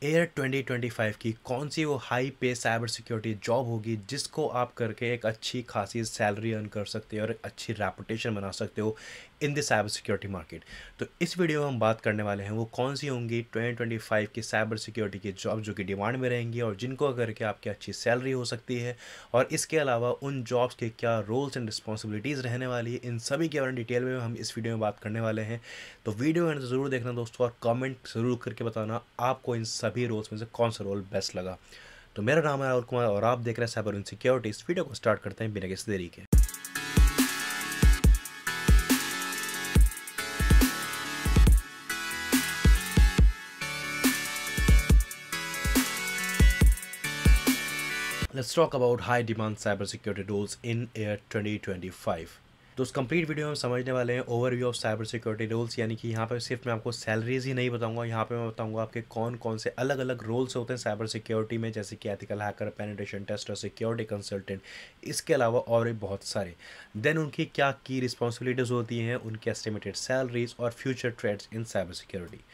Air 2025 की कौन सी वो हाई पे साइबर सिक्योरिटी जॉब होगी जिसको आप करके एक अच्छी खासी सैलरी अर्न कर सकते हो और एक अच्छी रेपुटेशन बना सकते हो in the cyber security market. तो इस वीडियो में हम बात करने वाले हैं वो कौन सी होंगी 2025 की साइबर सिक्योरिटी की जॉब जो कि डिमांड में रहेंगी और जिनको करके आपकी अच्छी सैलरी हो सकती है। और इसके अलावा उन जॉब्स के क्या रोल्स एंड रिस्पॉन्सिबिलिटीज़ रहने वाली है, इन सभी के बारे में डिटेल में हम इस वीडियो में बात करने वाले हैं। तो वीडियो में ज़रूर देखना दोस्तों और कमेंट ज़रूर करके बताना आपको इन सभी रोल्स में से कौन सा रोल बेस्ट लगा। तो मेरा नाम है राहुल कुमार और आप देख रहे हैं साइबर सिक्योरिटी। इस वीडियो को स्टार्ट करते हैं बिना किसी देरी के। Let's talk about high demand cyber security roles in year 2025। तो उस कंप्लीट वीडियो में हम समझने वाले हैं overview of cyber security roles, यानी कि यहाँ पर सिर्फ मैं आपको सैलरीज ही नहीं बताऊंगा, यहाँ पे मैं बताऊंगा आपके कौन कौन से अलग अलग रोल्स होते हैं साइबर सिक्योरिटी में, जैसे कि ethical hacker, penetration tester, security consultant, इसके अलावा और भी बहुत सारे। देन उनकी क्या की रिस्पॉन्सिबिलिटीज़ होती हैं, उनकी एस्टिमेटेड सैलरीज और future trends in cyber security.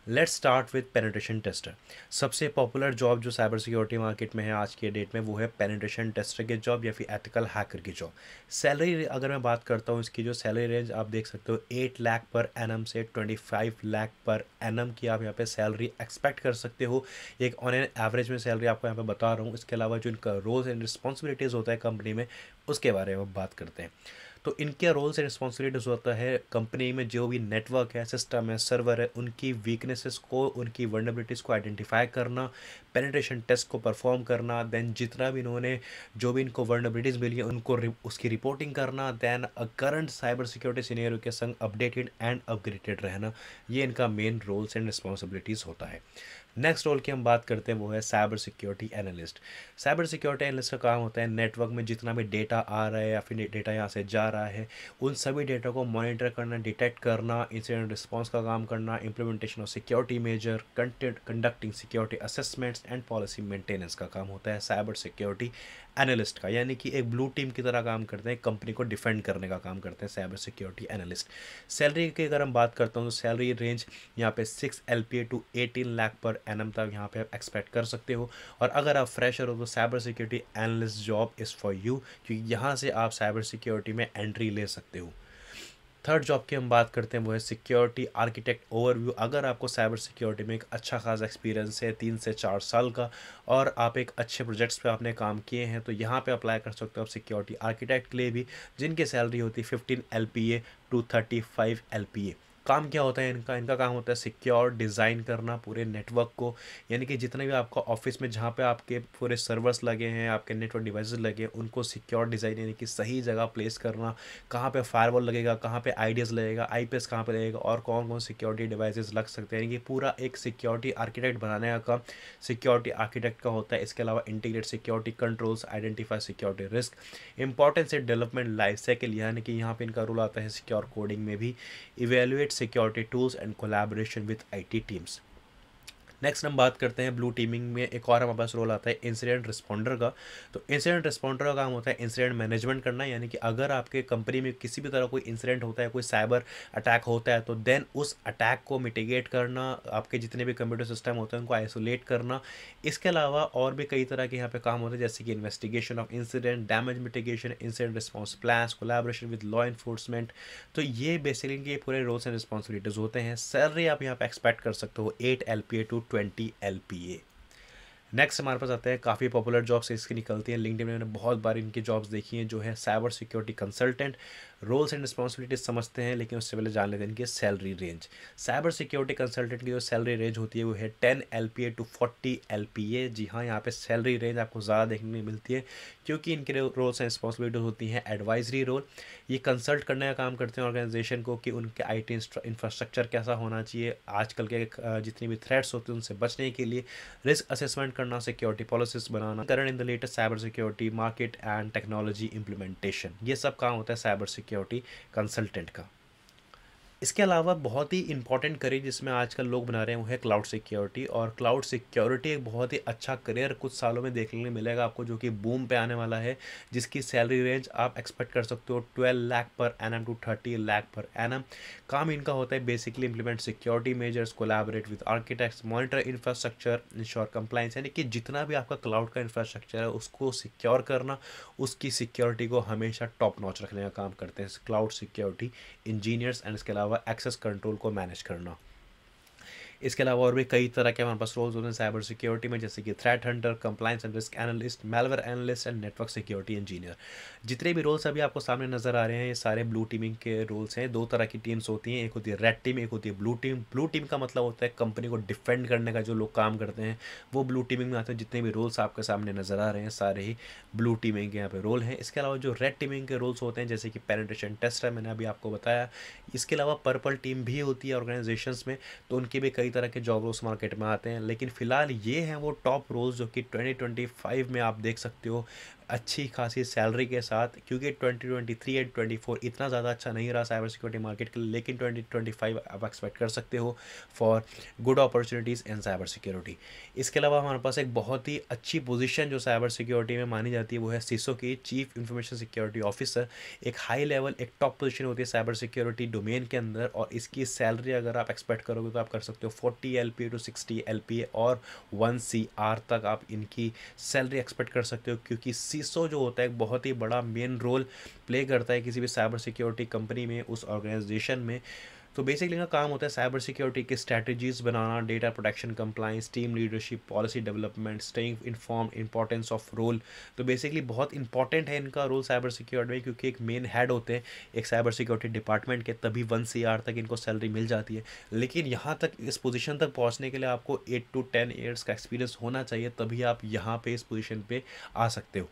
Let's start with penetration tester. सबसे पॉपुलर जॉब जो साइबर सिक्योरिटी मार्केट में है आज के डेट में वो है पेनिट्रेशन टेस्टर की जॉब या फिर एथिकल हैकर की जॉब। सैलरी अगर मैं बात करता हूँ, इसकी जो सैलरी रेंज आप देख सकते हो 8 लाख पर एनम से 25 लाख पर एनम की आप यहाँ पे सैलरी एक्सपेक्ट कर सकते हो। एक ऑन एन एवरेज में सैलरी आपको यहाँ पे बता रहा हूँ। इसके अलावा जो इनका रोल्स एंड रिस्पॉन्सिबिलिटीज़ होता है कंपनी में, उसके बारे में बात करते हैं। तो इनके रोल्स एंड रिस्पॉन्सिबिलिटीज़ होता है कंपनी में जो भी नेटवर्क है, सिस्टम है, सर्वर है, उनकी वीकनेसेस को, उनकी वर्नेबिलिटीज़ को आइडेंटिफाई करना, पेनिट्रेशन टेस्ट को परफॉर्म करना, देन जितना भी इन्होंने जो भी इनको वर्नेबिलिटीज़ मिली है उनको उसकी रिपोर्टिंग करना, then current cyber security scenario के संग अपडेटेड एंड अपग्रेडेड रहना। ये इनका मेन रोल्स एंड रिस्पॉन्सिबिलिटीज़ होता है। नेक्स्ट रोल की हम बात करते हैं वो है cyber security analyst. Cyber security analyst का काम होता है नेटवर्क में जितना भी डेटा आ रहा है या फिर डेटा यहाँ से जा रहा है, उन सभी डेटा को मॉनिटर करना, डिटेक्ट करना, इंसिडेंट रिस्पांस का काम करना, implementation of security measure, conducting security assessments and policy maintenance का काम होता है साइबर सिक्योरिटी एनालिस्ट का। यानी कि एक ब्लू टीम की तरह काम करते हैं, कंपनी को डिफेंड करने का काम करते हैं साइबर सिक्योरिटी एनालिस्ट। सैलरी की अगर हम बात करता हूँ तो सैलरी रेंज यहाँ पे 6 LPA to 18 lakh per annum तक यहाँ पे आप एक्सपेक्ट कर सकते हो। और अगर आप फ्रेशर हो तो cyber security analyst job is for you, क्योंकि यहाँ से आप साइबर सिक्योरिटी में एंट्री ले सकते हो। थर्ड जॉब की हम बात करते हैं वो है सिक्योरिटी आर्किटेक्ट ओवरव्यू। अगर आपको साइबर सिक्योरिटी में एक अच्छा खासा एक्सपीरियंस है 3 से 4 साल का और आप एक अच्छे प्रोजेक्ट्स पे आपने काम किए हैं तो यहाँ पे अप्लाई कर सकते हो आप सिक्योरिटी आर्किटेक्ट के लिए भी, जिनकी सैलरी होती है 15 LPA टू 35 LPA। काम क्या होता है इनका? इनका काम होता है सिक्योर डिज़ाइन करना पूरे नेटवर्क को, यानी कि जितने भी आपका ऑफिस में जहाँ पे आपके पूरे सर्वर्स लगे हैं, आपके नेटवर्क डिवाइसेस लगे हैं, उनको सिक्योर डिज़ाइन यानी कि सही जगह प्लेस करना, कहाँ पे फायरवॉल लगेगा, कहाँ पे आईडीएस लगेगा, आईपीएस कहाँ पे लगेगा और कौन कौन सिक्योरिटी डिवाइसेस लग सकते हैं, यानी कि पूरा एक सिक्योरिटी आर्किटेक्ट बनाने का काम सिक्योरिटी आर्किटेक्ट का होता है। इसके अलावा integrate security controls, identify security risk, importance है डेवलपमेंट लाइफ साइकिल, यानी कि यहाँ पे इनका रोल आता है सिक्योर कोडिंग में भी, evaluate security tools and collaboration with IT teams. Next हम बात करते हैं ब्लू टीमिंग में एक और हमारे पास रोल आता है इंसिडेंट रिस्पॉन्डर का। तो इंसिडेंट रिस्पॉन्डर का काम होता है इंसिडेंट मैनेजमेंट करना, यानी कि अगर आपके कंपनी में किसी भी तरह कोई इंसिडेंट होता है, कोई साइबर अटैक होता है तो देन उस अटैक को मिटिगेट करना, आपके जितने भी कंप्यूटर सिस्टम होते हैं उनको आइसोलेट करना। इसके अलावा और भी कई तरह के यहाँ पे काम होते हैं जैसे कि investigation of incident, damage mitigation, incident response plans, collaboration with law enforcement. तो ये बेसिकली इनके पूरे रोल्स एंड रिस्पॉन्सिबिलिटीज़ होते हैं। सैलरी आप यहाँ पे एक्सपेक्ट कर सकते हो 8 LPA टू 20 LPA। नेक्स्ट हमारे पास आते हैं काफ़ी पॉपुलर जॉब्स इसकी निकलती हैं, लिंक्डइन में मैंने बहुत बार इनकी जॉब्स देखी हैं, जो है cyber security consultant. Roles and responsibilities समझते हैं लेकिन उससे पहले जान लेते हैं इनकी salary range. Cyber security consultant की जो सैलरी रेंज होती है वो है 10 LPA टू 40 LPA। जी हाँ, यहाँ पे सैलरी रेंज आपको ज़्यादा देखने को मिलती है क्योंकि इनके रोल्स एंड रिस्पॉन्सिबिलिटीज होती हैं एडवाइजरी रोल। ये कंसल्ट करने का काम करते हैं ऑर्गेनाइजेशन को कि उनके IT इंफ्रास्ट्रक्चर कैसा होना चाहिए, आजकल के जितनी भी थ्रेट्स होते हैं उनसे बचने के लिए रिस्क असेसमेंट करना, security policies banana, current in the latest cyber security market and technology implementation. ये सब काम होता है साइबर सिक्योरिटी कंसल्टेंट का। इसके अलावा बहुत ही इंपॉर्टेंट करियर जिसमें आजकल लोग बना रहे हैं वो है क्लाउड सिक्योरिटी। और क्लाउड सिक्योरिटी एक बहुत ही अच्छा करियर कुछ सालों में देखने को मिलेगा आपको, जो कि बूम पे आने वाला है, जिसकी सैलरी रेंज आप एक्सपेक्ट कर सकते हो 12 lakh per annum to 30 lakh per annum. काम इनका होता है basically implement security measures, collaborate with architects, monitor infrastructure, ensure compliance, यानी कि जितना भी आपका क्लाउड का इंफ्रास्ट्रक्चर है उसको सिक्योर करना, उसकी सिक्योरिटी को हमेशा टॉप नॉच रखने का काम करते हैं क्लाउड सिक्योरिटी इंजीनियर्स। एंड इसके अलावा एक्सेस कंट्रोल को मैनेज करना। इसके अलावा और भी कई तरह के हमारे पास रोल्स होते हैं साइबर सिक्योरिटी में, जैसे कि threat Hunter, compliance and risk analyst, malware analyst and network security engineer. जितने भी रोल्स अभी आपको सामने नजर आ रहे हैं ये सारे ब्लू टीमिंग के रोल्स हैं। दो तरह की टीम्स होती हैं, एक होती है रेड टीम, एक होती है ब्लू टीम। ब्लू टीम का मतलब होता है कंपनी को डिफेंड करने का जो लोग काम करते हैं वो ब्लू टीमिंग में आते हैं। जितने भी रोल्स आपके सामने नजर आ रहे हैं सारे ही ब्लू टीमिंग के यहाँ पे रोल हैं। इसके अलावा जो रेड टीमिंग के रोल्स होते हैं जैसे कि पेनिट्रेशन टेस्ट है, मैंने अभी आपको बताया। इसके अलावा पर्पल टीम भी होती है ऑर्गेनाइजेशंस में, तो उनके भी कई तरह के जॉब रोल्स मार्केट में आते हैं। लेकिन फिलहाल ये हैं वो टॉप रोल्स जो कि 2025 में आप देख सकते हो अच्छी खासी सैलरी के साथ, क्योंकि 2023 एंड 24 इतना ज़्यादा अच्छा नहीं रहा साइबर सिक्योरिटी मार्केट के लिए, लेकिन 2025 आप एक्सपेक्ट कर सकते हो for good opportunities in cyber security. इसके अलावा हमारे पास एक बहुत ही अच्छी पोजीशन जो साइबर सिक्योरिटी में मानी जाती है वो है सीसो की, चीफ इंफॉर्मेशन सिक्योरिटी ऑफिसर। एक हाई लेवल एक टॉप पोजीशन होती है साइबर सिक्योरिटी डोमेन के अंदर, और इसकी सैलरी अगर आप एक्सपेक्ट करोगे तो आप कर सकते हो 40 LPA टू 60 LPA और 1 CR तक आप इनकी सैलरी एक्सपेक्ट कर सकते हो, क्योंकि सीसो जो होता है एक बहुत ही बड़ा मेन रोल प्ले करता है किसी भी साइबर सिक्योरिटी कंपनी में, उस ऑर्गेनाइजेशन में। तो बेसिकली इनका काम होता है साइबर सिक्योरिटी की स्ट्रैटेजीज बनाना, data protection, compliance, team leadership, policy development, staying inform, importance of role. तो बेसिकली बहुत इंपॉर्टेंट है इनका रोल साइबर सिक्योरिटी में, क्योंकि एक मेन हेड होते हैं एक साइबर सिक्योरिटी डिपार्टमेंट के, तभी 1 CR तक इनको सैलरी मिल जाती है। लेकिन यहाँ तक इस पोजीशन तक पहुँचने के लिए आपको 8 to 10 ईयर्स का एक्सपीरियंस होना चाहिए, तभी आप यहाँ पे इस पोजीशन पे आ सकते हो।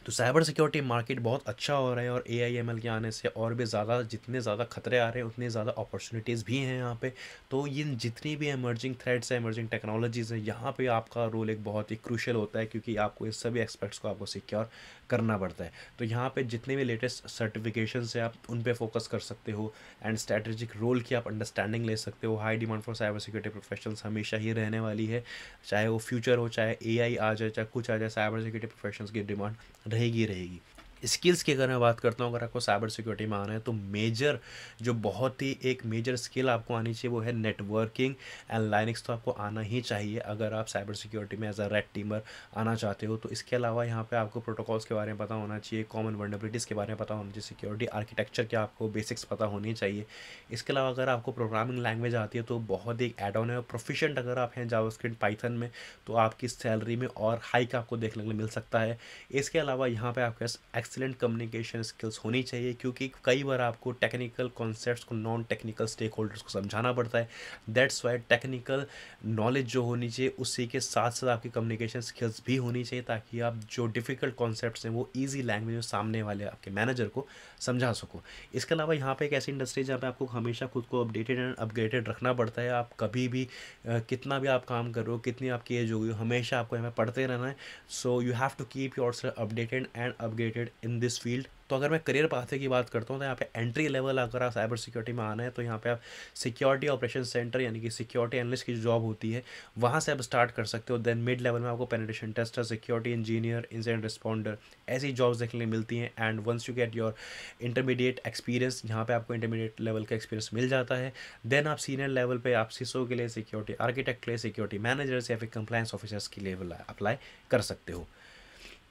तो साइबर सिक्योरिटी मार्केट बहुत अच्छा हो रहा है, और AI/ML के आने से और भी ज़्यादा जितने ज़्यादा खतरे आ रहे हैं उतनी ज़्यादा अपॉर्चुनिटीज़ भी हैं यहाँ पे। तो इन जितनी भी इमर्जिंग थ्रेड्स हैं, इमर्जिंग टेक्नोलॉजीज़ हैं, यहाँ पे आपका रोल एक बहुत ही क्रूशियल होता है, क्योंकि आपको इस सभी एक्सपेक्ट्स को आपको सिक्योर करना पड़ता है। तो यहाँ पे जितने भी लेटेस्ट सर्टिफिकेशंस हैं आप उन पे फोकस कर सकते हो, एंड स्ट्रैटेजिक रोल की आप अंडरस्टैंडिंग ले सकते हो। High demand for cyber security professionals हमेशा ही रहने वाली है, चाहे वो फ्यूचर हो, चाहे AI आ जाए, चाहे कुछ आ जाए, साइबर सिक्योरिटी प्रोफेशनल्स की डिमांड रहेगी। स्किल्स की अगर मैं बात करता हूँ, अगर आपको साइबर सिक्योरिटी में आना है तो मेजर जो बहुत ही एक मेजर स्किल आपको आनी चाहिए वो है नेटवर्किंग एंड लाइनक्स। तो आपको आना ही चाहिए अगर आप साइबर सिक्योरिटी में एज अ रेड टीमर आना चाहते हो। तो इसके अलावा यहाँ पे आपको प्रोटोकॉल्स के बारे में पता होना चाहिए, कॉमन वल्नरेबिलिटीज़ के बारे में पता होना चाहिए, सिक्योरिटी आर्किटेक्चर के आपको बेसिक्स पता होनी चाहिए। इसके अलावा अगर आपको प्रोग्रामिंग लैंग्वेज आती है तो बहुत ही एड ऑन है। प्रोफिशिएंट अगर आप हैं जावास्क्रिप्ट, पाइथन में, तो आपकी सैलरी में और हाइक आपको देखने को मिल सकता है। इसके अलावा यहाँ पे आपके पास एक्सीलेंट कम्युनिकेशन स्किल्स होनी चाहिए, क्योंकि कई बार आपको टेक्निकल कॉन्सेप्ट्स को नॉन टेक्निकल स्टेक होल्डर्स को समझाना पड़ता है। दैट्स वाई टेक्निकल नॉलेज जो होनी चाहिए उसी के साथ साथ आपकी कम्युनिकेशन स्किल्स भी होनी चाहिए, ताकि आप जो डिफ़िकल्ट कॉन्सेप्ट्स हैं वो ईजी लैंग्वेज में सामने वाले आपके मैनेजर को समझा सको। इसके अलावा यहाँ पे एक ऐसी इंडस्ट्री जहाँ पे आपको हमेशा खुद को अपडेटेड एंड अपग्रेडेड रखना पड़ता है। आप कभी भी कितना भी आप काम कर रहे हो, कितनी आपकी एज होगी, हमेशा आपको यहाँ पे पढ़ते रहना है। So you have to keep yourself updated and upgraded in this field. तो अगर मैं करियर पाथवे की बात करता हूँ तो यहाँ पे एंट्री लेवल अगर आप साइबर सिक्योरिटी में आना है तो यहाँ पे आप सिक्योरिटी ऑपरेशन सेंटर यानी कि सिक्योरिटी एनालिस्ट की जो जॉब होती है वहाँ से आप स्टार्ट कर सकते हो। देन मिड लेवल में आपको penetration tester, security engineer, incident responder, ऐसी जॉब्स देखने को मिलती हैं। And once you get your intermediate experience, यहाँ पे आपको इंटरमीडिएट लेवल का एक्सपीरियंस मिल जाता है। देन आप सीनियर लेवल पे आप सीसो के लिए, सिक्योरिटी आर्किटेक्ट के लिए, सिक्योरिटी मैनेजर्स या फिर कंप्लायंस ऑफिसर्स के लेवल अप्लाई कर सकते हो।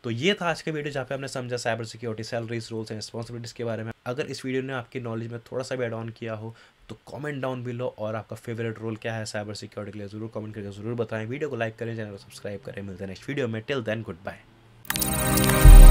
तो ये था आज का वीडियो जहाँ पे हमने समझा cyber security salaries, roles and responsibilities के बारे में। अगर इस वीडियो ने आपकी नॉलेज में थोड़ा सा भी एड ऑन किया हो तो कमेंट डाउन बिलो, और आपका फेवरेट रोल क्या है साइबर सिक्योरिटी के लिए ज़रूर कमेंट करके ज़रूर बताएं। वीडियो को लाइक करें, चैनल को सब्सक्राइब करें। मिलते हैं नेक्स्ट वीडियो में। Till then good bye.